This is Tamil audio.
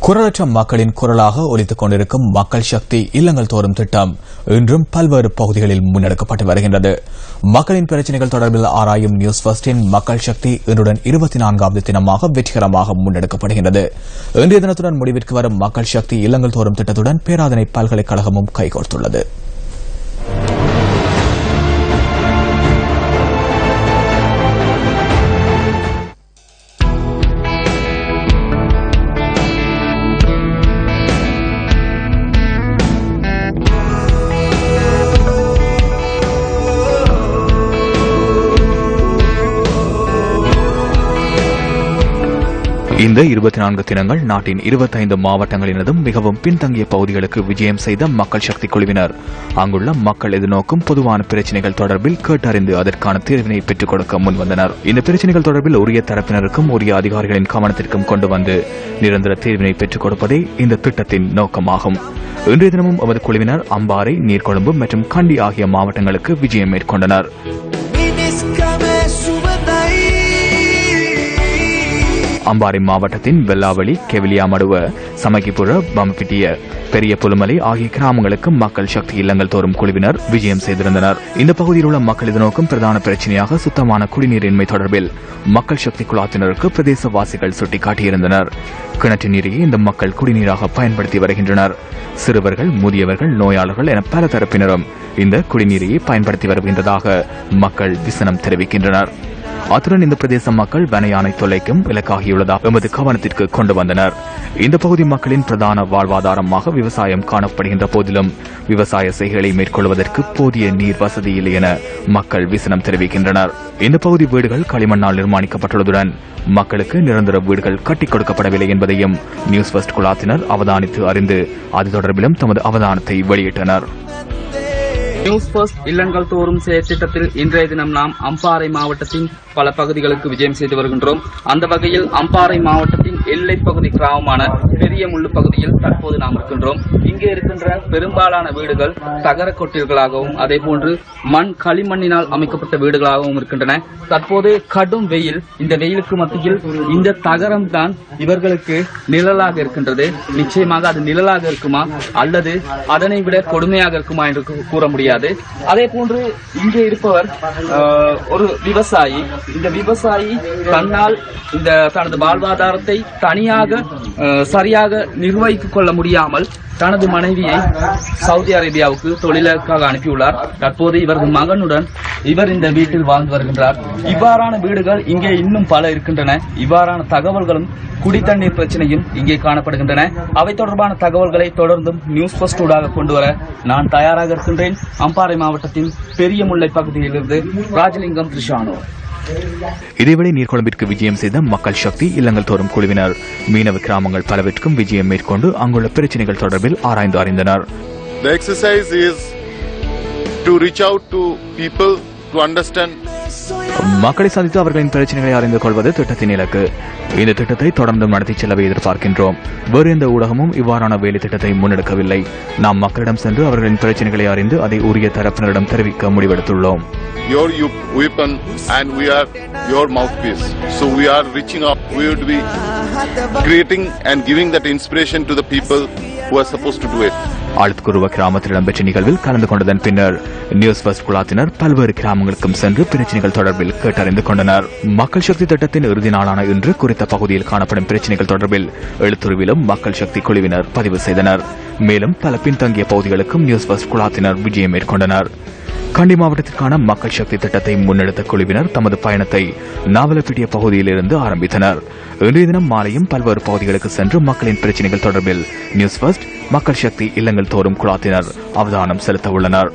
குரலற்ற மக்களின் குரலாக ஒலித்துக் கொண்டிருக்கும் மக்கள் சக்தி இல்லங்கள் தோறும் திட்டம் இன்றும் பல்வேறு பகுதிகளில் முன்னெடுக்கப்பட்டு வருகின்றது. மக்களின் பிரச்சினைகள் தொடர்பில் ஆராயும் நியூஸ் ஃபர்ஸ்டின் மக்கள் சக்தி இன்றுடன் 24வது தினமாக வெற்றிகரமாக முன்னெடுக்கப்படுகின்றது. இன்றைய தினத்துடன் முடிவிற்கு வரும் மக்கள் சக்தி இல்லங்கள் தோறும் திட்டத்துடன் பேராதனை பல்கலைக்கழகமும் கைகோர்த்துள்ளது. இந்த 24 தினங்கள் நாட்டின் 25 மாவட்டங்களினதும் மிகவும் பின்தங்கிய பகுதிகளுக்கு விஜயம் செய்த மக்கள் சக்தி குழுவினர் அங்குள்ள மக்கள் எதிர்நோக்கும் பொதுவான பிரச்சினைகள் தொடர்பில் கேட்டறிந்து அதற்கான தீர்வினை பெற்றுக் கொடுக்க முன்வந்தனர். இந்த பிரச்சினைகள் தொடர்பில் உரிய தரப்பினருக்கும் உரிய அதிகாரிகளின் கவனத்திற்கும் கொண்டு வந்து நிரந்தர தீர்வினை பெற்றுக் கொடுப்பதே இந்த திட்டத்தின் நோக்கமாகும். இன்றைய தினமும் எமது குழுவினர் அம்பாறை, நீர்கொழும்பு மற்றும் கண்டி ஆகிய மாவட்டங்களுக்கு விஜயம் மேற்கொண்டனர். அம்பாறை மாவட்டத்தின் வெள்ளாவளி, கெவிலியாமடுவ, சமகிபுர, பம்பபிட்டிய, பெரிய புலுமலை ஆகிய கிராமங்களுக்கு மக்கள் சக்தி இல்லங்கள் தோறும் குழுவினர் விஜயம் செய்திருந்தனர். இந்த பகுதியில் உள்ள மக்கள் எதிர்நோக்கும் பிரதான பிரச்சனையாக சுத்தமான குடிநீரின்மை தொடர்பில் மக்கள் சக்தி குழாத்தினருக்கு பிரதேசவாசிகள் சுட்டிக்காட்டியிருந்தனர். கிணற்று நீரையே இந்த மக்கள் குடிநீராக பயன்படுத்தி வருகின்றனர். சிறுவர்கள், முதியவர்கள், நோயாளர்கள் என பல தரப்பினரும் இந்த குடிநீரையே பயன்படுத்தி வருகின்றதாக மக்கள் விசனம் தெரிவிக்கின்றனர். அத்துடன் இந்த பிரதேச மக்கள் வனயானை தொல்லைக்கும் இலக்காகியுள்ளதாக எமது கவனத்திற்கு கொண்டு வந்தனர். இந்த பகுதி மக்களின் பிரதான வாழ்வாதாரமாக விவசாயம் காணப்படுகின்ற போதிலும் விவசாய செய்கைகளை மேற்கொள்வதற்கு போதிய நீர் வசதி இல்லை என மக்கள் விசனம் தெரிவிக்கின்றனர். இந்த பகுதி வீடுகள் களிமண்ணால் நிர்மாணிக்கப்பட்டுள்ளதுடன் மக்களுக்கு நிரந்தர வீடுகள் கட்டிக் கொடுக்கப்படவில்லை என்பதையும் நியூஸ் ஃபர்ஸ்ட் குழாத்தினர் அவதானித்து அறிந்து அது தொடர்பிலும் தமது அவதானத்தை வெளியிட்டனர். நியூஸ் ஃபர்ஸ்ட் இல்லங்கள் தோறும் திட்டத்தில் இன்றைய தினம் நாம் அம்பாறை மாவட்டத்தின் பல பகுதிகளுக்கு விஜயம் செய்து வருகின்றோம். அந்த வகையில் அம்பாறை மாவட்டத்தின் எல்லைப் பகுதி கிராமமான பெரிய முள்ளு பகுதியில் தற்போது நாம் இருக்கின்றோம். இங்கே இருக்கின்ற பெரும்பாலான வீடுகள் தகர கொட்டில்களாகவும் அதேபோன்று களிமண்ணினால் அமைக்கப்பட்ட வீடுகளாகவும் இருக்கின்றன. தற்போது கடும் வெயில், இந்த வெயிலுக்கு மத்தியில் இந்த தகரம் தான் இவர்களுக்கு நிழலாக இருக்கின்றது. நிச்சயமாக அது நிழலாக இருக்குமா அல்லது அதனை விட கொடுமையாக இருக்குமா என்று கூற முடியாது. அதே போன்று இங்கே இருப்பவர் ஒரு விவசாயி. இந்த விவசாயி தன்னால் இந்த தனது வாழ்வாதாரத்தை தனியாக சரியாக நிர்வகித்துக் கொள்ள முடியாமல் தனது மனைவியை சவுதி அரேபியாவுக்கு தொழிலுக்காக அனுப்பியுள்ளார். தற்போது இவரது மகனுடன் இவர் இந்த வீட்டில் வாழ்ந்து வருகின்றார். இவ்வாறான வீடுகள் இங்கே இன்னும் பல இருக்கின்றன. இவ்வாறான தகவல்களும் குடித்தண்ணீர் பிரச்சனையும் இங்கே காணப்படுகின்றன. அவை தொடர்பான தகவல்களை தொடர்ந்தும் நியூஸ் ஃபர்ஸ்ட் ஊடாக கொண்டு வர நான் தயாராக இருக்கின்றேன். அம்பாறை மாவட்டத்தின் பெரிய முல்லை பகுதியிலிருந்து ராஜலிங்கம் திரிஷானோ. இதேவேளை நீர்கொழும்பிற்கு விஜயம் செய்த மக்கள் சக்தி இல்லங்கள் தோறும் குழுவினர் மீனவ கிராமங்கள் பலவற்றிற்கும் விஜயம் மேற்கொண்டு அங்குள்ள பிரச்சனைகள் தொடர்பில் ஆராய்ந்து அறிந்தனர். The exercise is to reach out to people to understand. மக்களை சந்தித்து அவர்களின் பிரச்சனைகளை அறிந்து கொள்வது திட்டத்தின் இலக்கு. இந்த திட்டத்தை தொடர்ந்து நடத்தி செல்லவே எதிர்பார்க்கின்றோம். வேறு எந்த ஊடகமும் இவ்வாறான வேலை திட்டத்தை முன்னெடுக்கவில்லை. நாம் மக்களிடம் சென்று அவர்களின் பிரச்சனைகளை அறிந்து அதை உரிய தரப்பினரிடம் தெரிவிக்க முடிவெடுத்துள்ளோம். Your weapon and we are your mouthpiece. So we are reaching out. We would be creating and giving that inspiration to the people who are supposed to do it. ஆழ்த்துக்குருவ கிராமத்தில் இடம்பெற்ற நிகழ்வில் கலந்து கொண்டதன் பின்னர் நியூஸ் ஃபர்ஸ்ட் குழாத்தினர் பல்வேறு கிராமங்களுக்கும் சென்று பிரச்சனைகள் தொடர்பில் கேட்டறிந்து கொண்டனர். மக்கள் சக்தி திட்டத்தின் இறுதி நாளான இன்று குறித்த பகுதியில் காணப்படும் பிரச்சனைகள் தொடர்பில் எழுத்துருவிலும் மக்கள் சக்தி குழுவினர் பதிவு செய்தனர். மேலும் பல பின்தங்கிய பகுதிகளுக்கும் நியூஸ் ஃபர்ஸ்ட் குழாத்தினர் விஜயம் மேற்கொண்டனர். கண்டி மாவட்டத்திற்கான மக்கள் சக்தி திட்டத்தை முன்னெடுத்த குழுவினர் தமது பயணத்தை நாவலப்பிட்டிய பகுதியிலிருந்து ஆரம்பித்தனர். இன்றைய தினம் மாலையும் பல்வேறு பகுதிகளுக்கு சென்று மக்களின் பிரச்சனைகள் தொடர்பில் நியூஸ் ஃபர்ஸ்ட் மக்கள் சக்தி இல்லங்கள் தோறும் குழாத்தினர் அவதானம் செலுத்த உள்ளனர்.